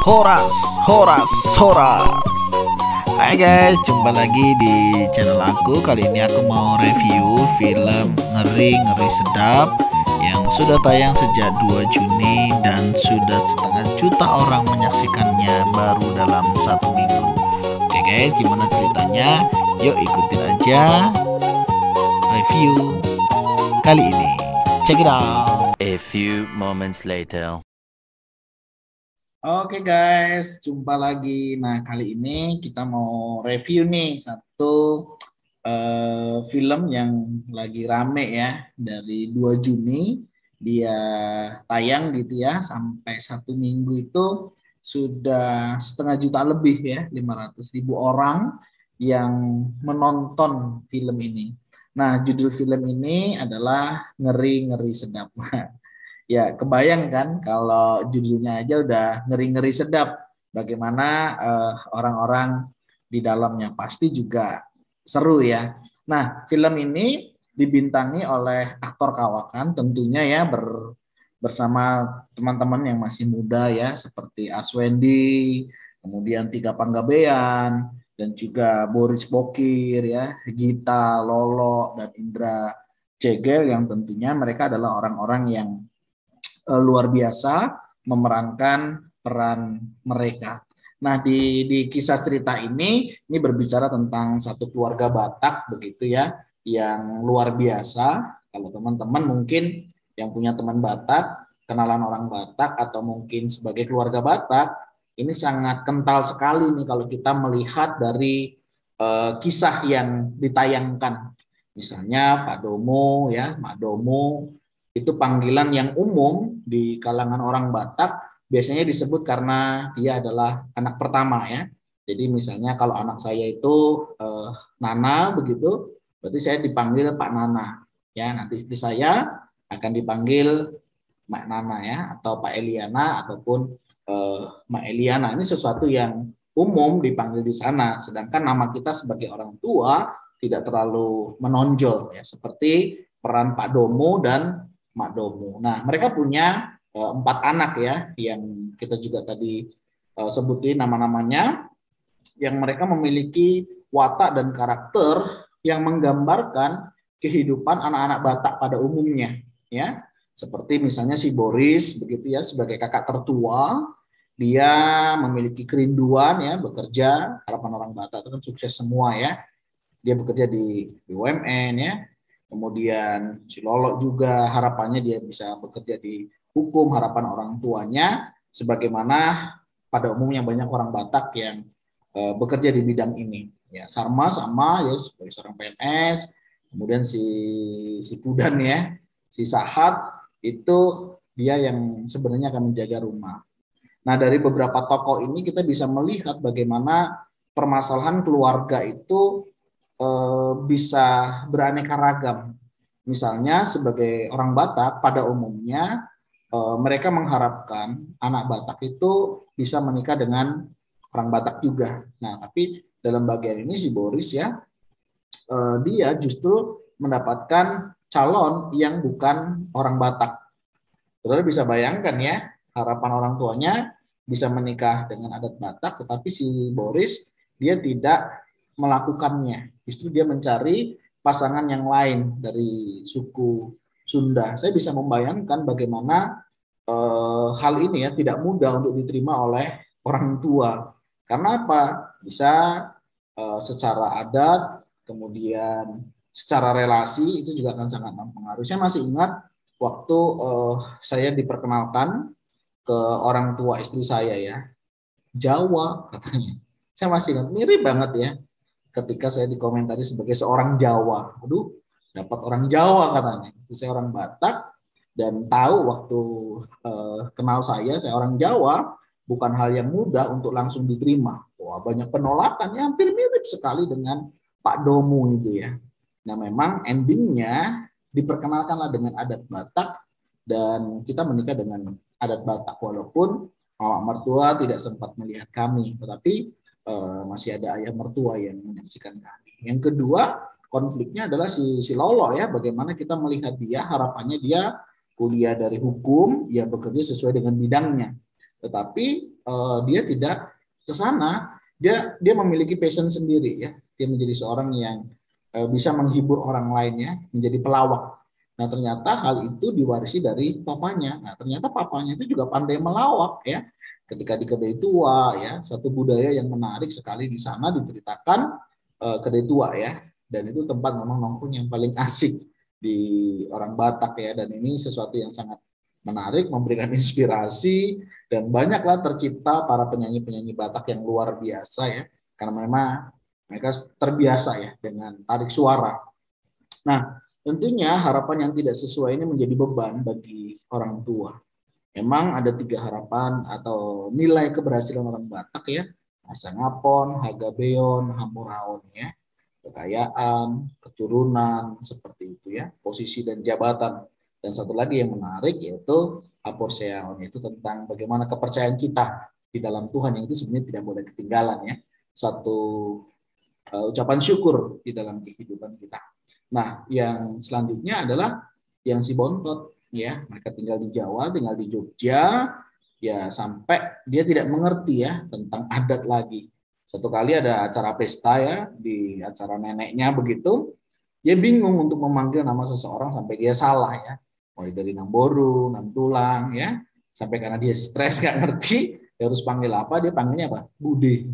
Horas, Horas, Horas. Hai guys, jumpa lagi di channel aku. Kali ini aku mau review film ngeri-ngeri sedap yang sudah tayang sejak 2 Juni dan sudah setengah juta orang menyaksikannya baru dalam 1 minggu. Oke guys, gimana ceritanya? Yuk ikutin aja review kali ini. Check it out. A few moments later. Oke guys, jumpa lagi. Nah, kali ini kita mau review nih satu film yang lagi rame ya. Dari 2 Juni dia tayang gitu ya, sampai 1 minggu itu sudah setengah juta lebih ya, 500.000 orang yang menonton film ini. Nah, judul film ini adalah Ngeri-Ngeri Sedap. Ya, kebayang kan kalau judulnya aja udah ngeri-ngeri sedap. Bagaimana orang-orang di dalamnya pasti juga seru ya. Nah, film ini dibintangi oleh aktor kawakan tentunya ya bersama teman-teman yang masih muda ya seperti Arswendi, kemudian Tika Panggabean dan juga Boris Bokir ya, Gita, Lolo dan Indra Cegel yang tentunya mereka adalah orang-orang yang luar biasa memerankan peran mereka. Nah, di kisah cerita ini berbicara tentang satu keluarga Batak begitu ya, yang luar biasa. Kalau teman-teman mungkin yang punya teman Batak, kenalan orang Batak atau mungkin sebagai keluarga Batak, ini sangat kental sekali nih kalau kita melihat dari kisah yang ditayangkan. Misalnya Pak Domo ya, Mak Domo itu panggilan yang umum di kalangan orang Batak, biasanya disebut karena dia adalah anak pertama ya. Jadi misalnya kalau anak saya itu Nana begitu, berarti saya dipanggil Pak Nana. Ya, nanti istri saya akan dipanggil Mak Nana ya, atau Pak Eliana ataupun Mak Eliana. Ini sesuatu yang umum dipanggil di sana. Sedangkan nama kita sebagai orang tua tidak terlalu menonjol ya, seperti peran Pak Domo dan Mak Domo. Nah, mereka punya 4 anak ya, yang kita juga tadi sebutin nama-namanya, yang mereka memiliki watak dan karakter yang menggambarkan kehidupan anak-anak Batak pada umumnya, ya. Seperti misalnya si Boris, begitu ya, sebagai kakak tertua, dia memiliki kerinduan ya, bekerja. Harapan orang Batak itu kan sukses semua ya. Dia bekerja di BUMN ya. Kemudian si Lolo juga harapannya dia bisa bekerja di hukum, harapan orang tuanya sebagaimana pada umumnya banyak orang Batak yang bekerja di bidang ini. Ya, Sarma sama ya sebagai seorang PNS, kemudian si Pudan ya, si Sahat itu dia yang sebenarnya akan menjaga rumah. Nah, dari beberapa tokoh ini kita bisa melihat bagaimana permasalahan keluarga itu bisa beraneka ragam. Misalnya sebagai orang Batak pada umumnya mereka mengharapkan anak Batak itu bisa menikah dengan orang Batak juga. Nah, tapi dalam bagian ini si Boris ya, dia justru mendapatkan calon yang bukan orang Batak. Saudara bisa bayangkan ya, harapan orang tuanya bisa menikah dengan adat Batak, tetapi si Boris dia tidak melakukannya. Justru dia mencari pasangan yang lain dari suku Sunda. Saya bisa membayangkan bagaimana hal ini ya tidak mudah untuk diterima oleh orang tua. Karena apa? Bisa secara adat, kemudian secara relasi itu juga akan sangat mempengaruhi. Saya masih ingat waktu saya diperkenalkan ke orang tua istri saya ya, Jawa katanya. Saya masih ingat, mirip banget ya ketika saya dikomentari sebagai seorang Jawa. Aduh, dapat orang Jawa katanya. Istri saya orang Batak dan tahu waktu kenal saya orang Jawa, bukan hal yang mudah untuk langsung diterima. Wah, banyak penolakan yang hampir mirip sekali dengan Pak Domo itu ya. Nah, memang endingnya diperkenalkanlah dengan adat Batak dan kita menikah dengan adat Batak walaupun mama mertua tidak sempat melihat kami, tetapi masih ada ayah mertua yang menyaksikan kami. Yang kedua, konfliknya adalah si Lolo ya, bagaimana kita melihat dia, harapannya dia kuliah dari hukum, ya bekerja sesuai dengan bidangnya. Tetapi dia tidak ke sana. Dia memiliki passion sendiri ya. Dia menjadi seorang yang bisa menghibur orang lainnya, menjadi pelawak. Nah, ternyata hal itu diwarisi dari papanya. Nah, ternyata papanya itu juga pandai melawak ya. Ketika di kedai tua ya, satu budaya yang menarik sekali di sana diceritakan kedai tua ya. Dan itu tempat memang nongkrong yang paling asik di orang Batak ya. Dan ini sesuatu yang sangat menarik, memberikan inspirasi, dan banyaklah tercipta para penyanyi-penyanyi Batak yang luar biasa ya. Karena memang mereka terbiasa ya dengan tarik suara. Nah, tentunya harapan yang tidak sesuai ini menjadi beban bagi orang tua. Memang ada 3 harapan atau nilai keberhasilan orang Batak ya. Asangapon, Hagabeon, Hampuraon ya. Kekayaan, keturunan, seperti itu ya. Posisi dan jabatan. Dan satu lagi yang menarik yaitu Aporseaon, itu tentang bagaimana kepercayaan kita di dalam Tuhan, yang itu sebenarnya tidak boleh ketinggalan ya. Satu ucapan syukur di dalam kehidupan kita. Nah, yang selanjutnya adalah yang si bontot ya, mereka tinggal di Jawa, tinggal di Jogja ya, sampai dia tidak mengerti ya tentang adat lagi. Satu kali ada acara pesta ya, di acara neneknya begitu, dia bingung untuk memanggil nama seseorang sampai dia salah ya. Mulai dari Namboru, Namtulang ya, sampai karena dia stres gak ngerti, dia harus panggil apa, dia panggilnya apa? Bude.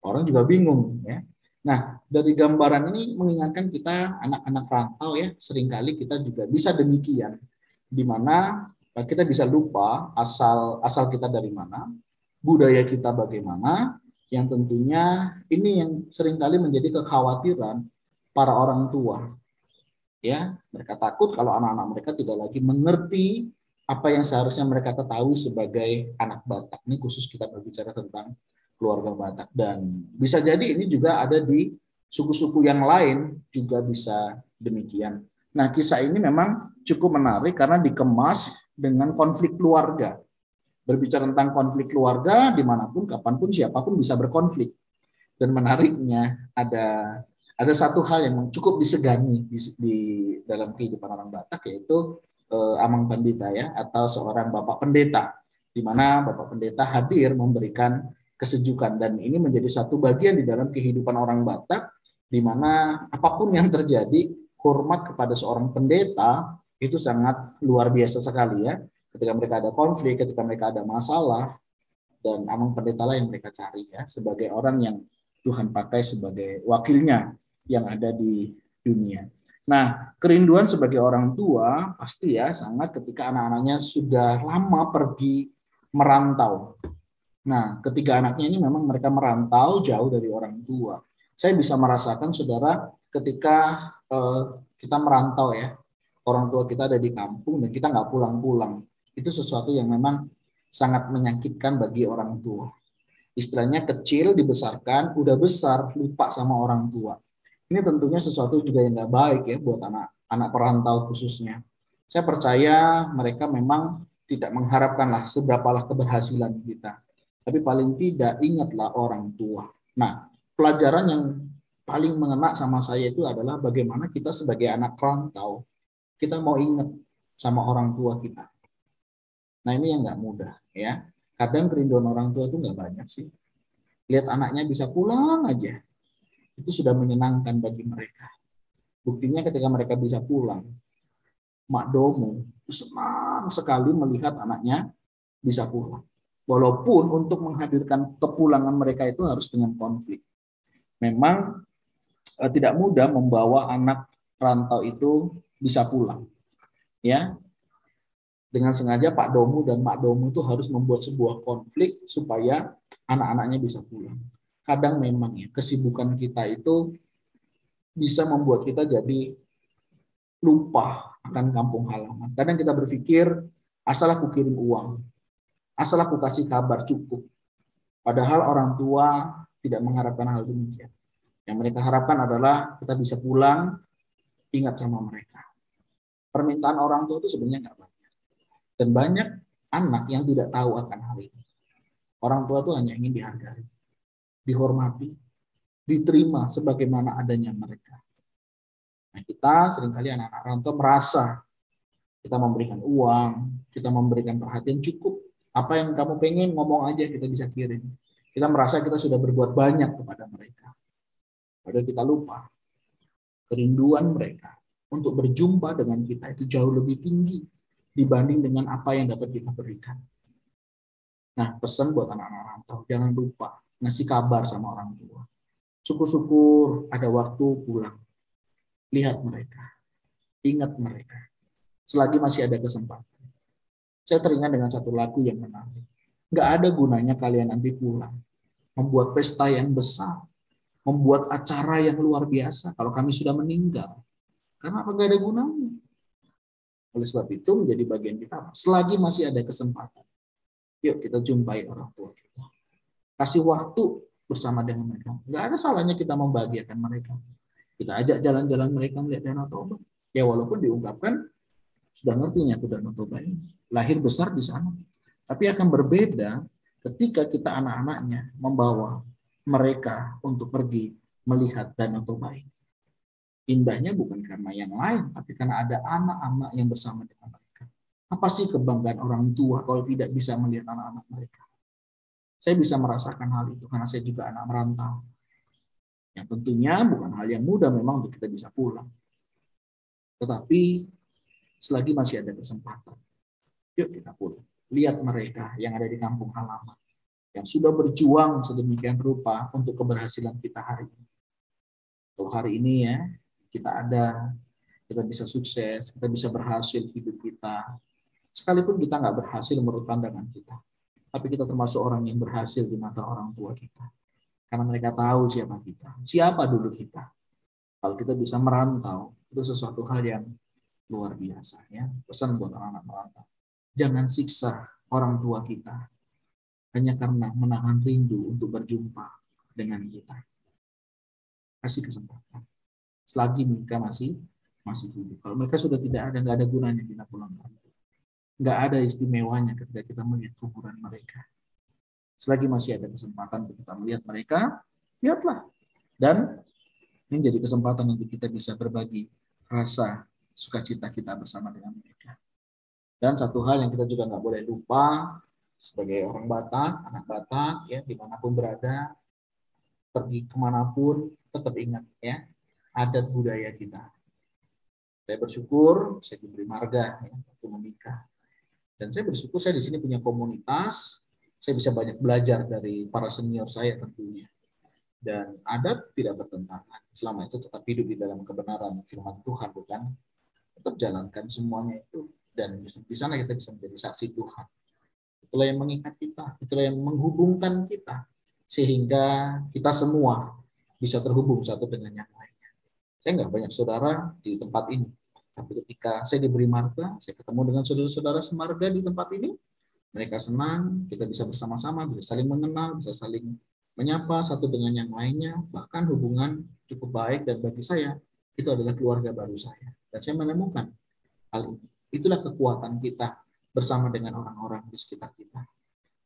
Orang juga bingung ya. Nah, dari gambaran ini mengingatkan kita anak-anak rantau ya, seringkali kita juga bisa demikian, di mana kita bisa lupa asal kita dari mana, budaya kita bagaimana, yang tentunya ini yang seringkali menjadi kekhawatiran para orang tua. Ya, mereka takut kalau anak-anak mereka tidak lagi mengerti apa yang seharusnya mereka ketahui sebagai anak Batak. Ini khusus kita berbicara tentang keluarga Batak, dan bisa jadi ini juga ada di suku-suku yang lain juga bisa demikian. Nah, kisah ini memang cukup menarik karena dikemas dengan konflik keluarga. Berbicara tentang konflik keluarga, dimanapun, kapanpun, siapapun bisa berkonflik. Dan menariknya ada satu hal yang cukup disegani di dalam kehidupan orang Batak, yaitu Amang Pandita ya, atau seorang bapak pendeta, di mana bapak pendeta hadir memberikan kesejukan, dan ini menjadi satu bagian di dalam kehidupan orang Batak, di mana apapun yang terjadi, hormat kepada seorang pendeta itu sangat luar biasa sekali ya. Ketika mereka ada konflik, ketika mereka ada masalah, dan Amang Pendeta lah yang mereka cari ya, sebagai orang yang Tuhan pakai sebagai wakilnya yang ada di dunia. Nah, kerinduan sebagai orang tua pasti ya sangat ketika anak-anaknya sudah lama pergi merantau. Nah, ketiga anaknya ini memang mereka merantau jauh dari orang tua. Saya bisa merasakan, saudara, ketika kita merantau ya, orang tua kita ada di kampung dan kita nggak pulang-pulang. Itu sesuatu yang memang sangat menyakitkan bagi orang tua. Istilahnya kecil dibesarkan, udah besar lupa sama orang tua. Ini tentunya sesuatu juga yang nggak baik ya buat anak perantau khususnya. Saya percaya mereka memang tidak mengharapkanlah seberapalah keberhasilan kita, tapi paling tidak ingatlah orang tua. Nah, pelajaran yang paling mengena sama saya itu adalah bagaimana kita sebagai anak perantau, kita mau ingat sama orang tua kita. Nah, ini yang nggak mudah ya. Kadang kerinduan orang tua itu nggak banyak sih. Lihat anaknya bisa pulang aja, itu sudah menyenangkan bagi mereka. Buktinya ketika mereka bisa pulang, Mak Domo senang sekali melihat anaknya bisa pulang. Walaupun untuk menghadirkan kepulangan mereka itu harus dengan konflik. Memang tidak mudah membawa anak rantau itu bisa pulang. Ya, dengan sengaja Pak Domu dan Mak Domu itu harus membuat sebuah konflik supaya anak-anaknya bisa pulang. Kadang memang ya kesibukan kita itu bisa membuat kita jadi lupa akan kampung halaman. Kadang kita berpikir, asal aku kirim uang, asal aku kasih kabar cukup. Padahal orang tua tidak mengharapkan hal demikian. Yang mereka harapkan adalah kita bisa pulang, ingat sama mereka. Permintaan orang tua itu sebenarnya nggak banyak. Dan banyak anak yang tidak tahu akan hal ini. Orang tua itu hanya ingin dihargai, dihormati, diterima sebagaimana adanya mereka. Nah, kita seringkali anak-anak rantau merasa kita memberikan uang, kita memberikan perhatian cukup, Apa yang kamu pengen ngomong aja, kita bisa kirim. Kita merasa kita sudah berbuat banyak kepada mereka. Padahal kita lupa kerinduan mereka untuk berjumpa dengan kita itu jauh lebih tinggi dibanding dengan apa yang dapat kita berikan. Nah, pesan buat anak-anak rantau, jangan lupa ngasih kabar sama orang tua. Syukur-syukur ada waktu pulang. Lihat mereka, ingat mereka, selagi masih ada kesempatan. Saya teringat dengan satu lagu yang menarik. Nggak ada gunanya kalian nanti pulang, membuat pesta yang besar, membuat acara yang luar biasa kalau kami sudah meninggal. Karena apa? Nggak ada gunanya. Oleh sebab itu menjadi bagian kita, selagi masih ada kesempatan, yuk kita jumpai orang tua kita. Kasih waktu bersama dengan mereka. Nggak ada salahnya kita membahagiakan mereka. Kita ajak jalan-jalan mereka melihat Danau Toba. Ya walaupun diungkapkan sudah ngerti nyatu Danau Toba ini. Lahir besar di sana. Tapi akan berbeda ketika kita anak-anaknya membawa mereka untuk pergi melihat Danau Toba ini. Indahnya bukan karena yang lain, tapi karena ada anak-anak yang bersama dengan mereka. Apa sih kebanggaan orang tua kalau tidak bisa melihat anak-anak mereka? Saya bisa merasakan hal itu karena saya juga anak merantau. Yang tentunya bukan hal yang mudah memang untuk kita bisa pulang. Tetapi selagi masih ada kesempatan, yuk kita pulang. Lihat mereka yang ada di kampung halaman, yang sudah berjuang sedemikian rupa untuk keberhasilan kita hari ini. Kalau hari ini ya, kita bisa sukses, kita bisa berhasil hidup kita. Sekalipun kita nggak berhasil menurut pandangan kita, tapi kita termasuk orang yang berhasil di mata orang tua kita. Karena mereka tahu siapa kita, siapa dulu kita. Kalau kita bisa merantau, itu sesuatu hal yang luar biasa. Ya. Pesan buat anak-anak merantau. Jangan siksa orang tua kita hanya karena menahan rindu untuk berjumpa dengan kita. Kasih kesempatan. Selagi mereka masih hidup. Kalau mereka sudah tidak ada, nggak ada gunanya kita pulang. Nggak ada istimewanya ketika kita melihat kuburan mereka. Selagi masih ada kesempatan untuk kita melihat mereka, lihatlah. Dan ini jadi kesempatan untuk kita bisa berbagi rasa sukacita kita bersama dengan mereka. Dan satu hal yang kita juga nggak boleh lupa, sebagai orang Batak, anak Batak, ya dimanapun berada, pergi kemanapun, tetap ingat ya, adat budaya kita. Saya bersyukur saya diberi marga ya, waktu menikah. Dan saya bersyukur saya di sini punya komunitas, saya bisa banyak belajar dari para senior saya tentunya. Dan adat tidak bertentangan. Selama itu tetap hidup di dalam kebenaran firman Tuhan, bukan? Tetap jalankan semuanya itu. Dan di sana kita bisa menjadi saksi Tuhan. Itulah yang mengikat kita, itulah yang menghubungkan kita. Sehingga kita semua bisa terhubung satu dengan yang lainnya. Saya nggak banyak saudara di tempat ini. Tapi ketika saya diberi marga, saya ketemu dengan saudara-saudara semarga di tempat ini, mereka senang, kita bisa bersama-sama, bisa saling mengenal, bisa saling menyapa satu dengan yang lainnya, bahkan hubungan cukup baik, dan bagi saya, itu adalah keluarga baru saya. Dan saya menemukan hal ini. Itulah kekuatan kita bersama dengan orang-orang di sekitar kita.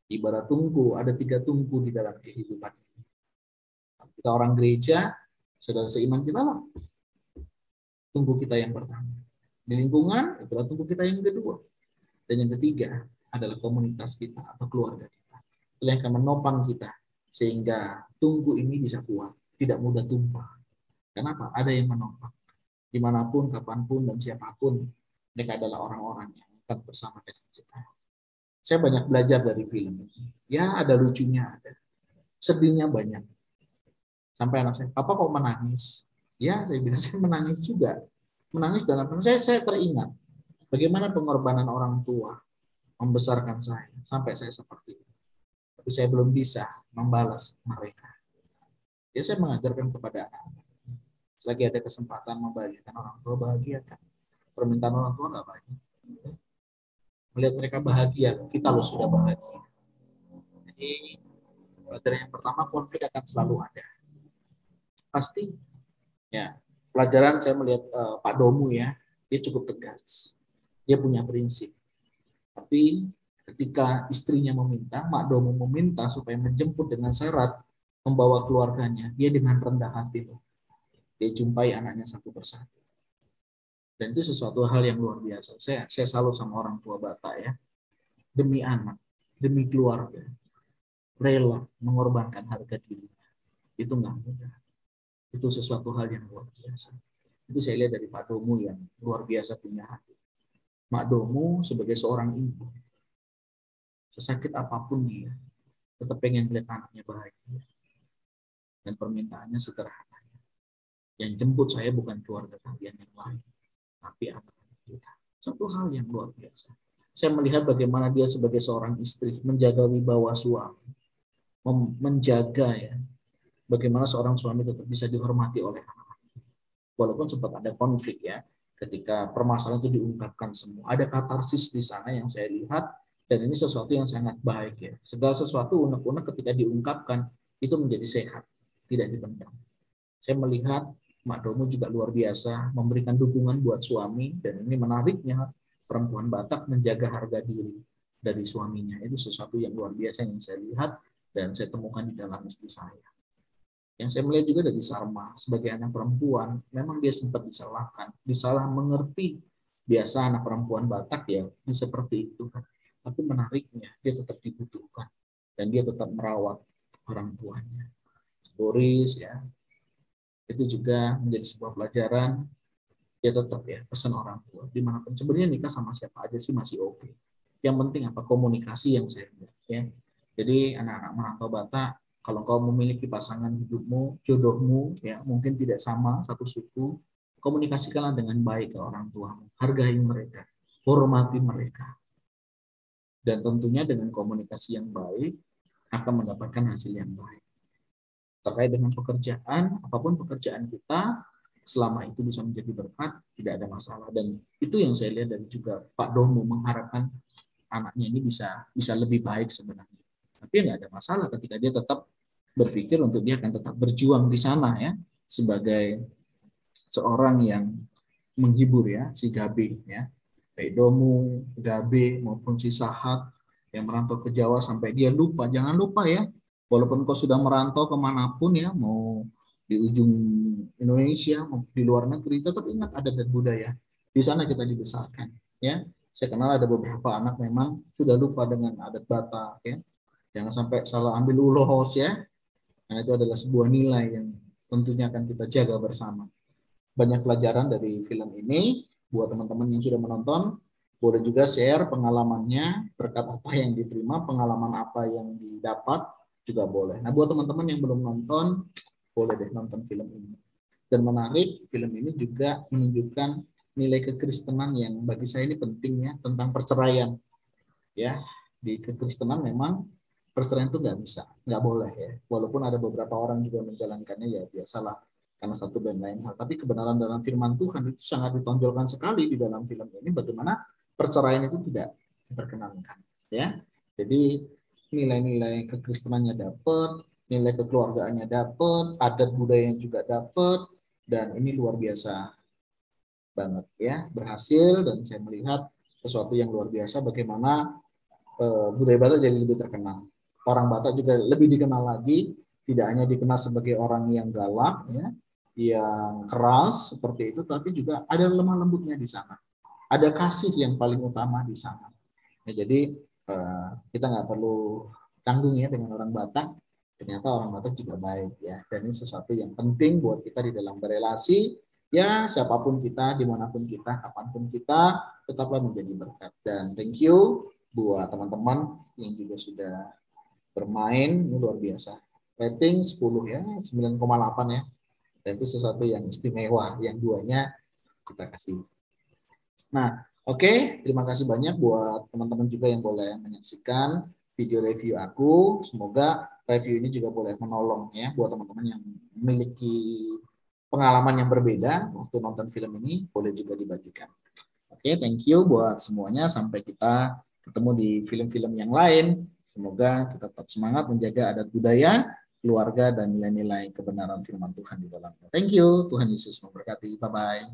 Ibarat tungku, ada 3 tungku di dalam kehidupan ini. Kita orang gereja, saudara seiman kita lah. Tungku kita yang pertama. Di lingkungan, itulah tungku kita yang kedua. Dan yang ketiga adalah komunitas kita atau keluarga kita. Itulah yang akan menopang kita sehingga tungku ini bisa kuat, tidak mudah tumpah. Kenapa? Ada yang menopang. Dimanapun, kapanpun, dan siapapun, mereka adalah orang-orang yang akan bersama dengan kita. Saya banyak belajar dari film ini. Ya, ada lucunya, ada. Sedihnya banyak. Sampai anak saya, "Papa kok menangis?" Ya, saya bilang, saya menangis juga. Menangis dalam saya teringat bagaimana pengorbanan orang tua membesarkan saya sampai saya seperti ini. Tapi saya belum bisa membalas mereka. Ya, saya mengajarkan kepada anak-anak. Selagi ada kesempatan membahagiakan orang tua, bahagiakan. Permintaan orang tua nggak banyak. Melihat mereka bahagia, kita loh sudah bahagia. Jadi, pelajaran yang pertama, konflik akan selalu ada. Pasti. Ya, pelajaran saya melihat Pak Domu ya, dia cukup tegas. Dia punya prinsip. Tapi ketika istrinya meminta, Mak Domu meminta supaya menjemput dengan syarat membawa keluarganya, dia dengan rendah hati loh. Dia jumpai anaknya satu persatu. Dan itu sesuatu hal yang luar biasa. Saya salut sama orang tua Batak ya. Demi anak, demi keluarga, rela mengorbankan harga diri. Itu nggak mudah. Itu sesuatu hal yang luar biasa. Itu saya lihat dari Pak Domu yang luar biasa punya hati. Mak Domu sebagai seorang ibu, sesakit apapun dia, tetap pengen lihat anaknya bahagia. Dan permintaannya sederhana. Yang jemput saya bukan keluarga kalian yang lain, tapi anak-anak kita. Satu hal yang luar biasa. Saya melihat bagaimana dia sebagai seorang istri menjaga wibawa suami, menjaga ya, bagaimana seorang suami tetap bisa dihormati oleh anak-anak. Walaupun sempat ada konflik ya, ketika permasalahan itu diungkapkan semua. Ada katarsis di sana yang saya lihat, dan ini sesuatu yang sangat baik ya. Segala sesuatu unek-unek ketika diungkapkan, itu menjadi sehat, tidak dipendam. Saya melihat Mak Domu juga luar biasa memberikan dukungan buat suami, dan ini menariknya perempuan Batak menjaga harga diri dari suaminya. Itu sesuatu yang luar biasa yang saya lihat dan saya temukan di dalam istri saya. Yang saya melihat juga dari Sarma sebagai anak perempuan, memang dia sempat disalahkan, disalah mengerti. Biasa anak perempuan Batak ya, seperti itu kan. Tapi menariknya dia tetap dibutuhkan dan dia tetap merawat orang tuanya. Boris ya, itu juga menjadi sebuah pelajaran. Dia tetap ya pesan orang tua dimanapun. Sebenarnya nikah sama siapa aja sih masih oke. Yang penting apa, komunikasi yang saya lihat ya. Jadi anak-anak merantau Batak, kalau kau memiliki pasangan hidupmu, jodohmu ya mungkin tidak sama satu suku, komunikasikanlah dengan baik ke orang tuamu, hargai mereka, hormati mereka. Dan tentunya dengan komunikasi yang baik akan mendapatkan hasil yang baik. Terkait dengan pekerjaan, apapun pekerjaan kita, selama itu bisa menjadi berkat, tidak ada masalah. Dan itu yang saya lihat dari juga Pak Domu mengharapkan anaknya ini bisa lebih baik sebenarnya. Tapi nggak ada masalah ketika dia tetap berpikir untuk dia akan tetap berjuang di sana ya, sebagai seorang yang menghibur ya, si Gabe ya. Baik Domu, Gabe maupun si Sahat yang merantau ke Jawa sampai dia lupa. Jangan lupa ya, walaupun kau sudah merantau kemanapun ya, mau di ujung Indonesia, mau di luar negeri, tetap ingat adat dan budaya. Di sana kita dibesarkan. Ya, saya kenal ada beberapa anak memang sudah lupa dengan adat Batak. Ya, jangan sampai salah ambil ulos ya, karena itu adalah sebuah nilai yang tentunya akan kita jaga bersama. Banyak pelajaran dari film ini buat teman-teman yang sudah menonton. Boleh juga share pengalamannya, berkat apa yang diterima, pengalaman apa yang didapat juga boleh. Nah, buat teman-teman yang belum nonton, boleh deh nonton film ini. Dan menarik, film ini juga menunjukkan nilai kekristenan yang bagi saya ini penting ya, tentang perceraian. Ya, di kekristenan memang perceraian itu nggak boleh ya. Walaupun ada beberapa orang juga menjalankannya ya biasalah karena satu dan lain hal. Tapi kebenaran dalam firman Tuhan itu sangat ditonjolkan sekali di dalam film ini, bagaimana perceraian itu tidak diperkenankan. Ya, jadi nilai-nilai kekristenannya dapat, nilai kekeluargaannya dapat, adat budayanya juga dapat, dan ini luar biasa banget ya, berhasil. Dan saya melihat sesuatu yang luar biasa bagaimana budaya Batak jadi lebih terkenal. Orang Batak juga lebih dikenal lagi, tidak hanya dikenal sebagai orang yang galak ya, yang keras seperti itu, tapi juga ada lemah lembutnya di sana. Ada kasih yang paling utama di sana. Ya, jadi kita nggak perlu canggung ya dengan orang Batak. Ternyata orang Batak juga baik ya. Dan ini sesuatu yang penting buat kita di dalam berelasi. Ya, siapapun kita, dimanapun kita, kapanpun kita, tetaplah menjadi berkat. Dan thank you buat teman-teman yang juga sudah bermain, ini luar biasa. Rating 10 ya, 9,8 ya. Dan itu sesuatu yang istimewa, yang duanya kita kasih. Nah, oke, terima kasih banyak buat teman-teman juga yang boleh menyaksikan video review aku. Semoga review ini juga boleh menolong ya buat teman-teman yang memiliki pengalaman yang berbeda waktu nonton film ini, boleh juga dibagikan. Oke, thank you buat semuanya. Sampai kita ketemu di film-film yang lain. Semoga kita tetap semangat menjaga adat budaya, keluarga, dan nilai-nilai kebenaran firman Tuhan di dalamnya. Thank you. Tuhan Yesus memberkati. Bye-bye.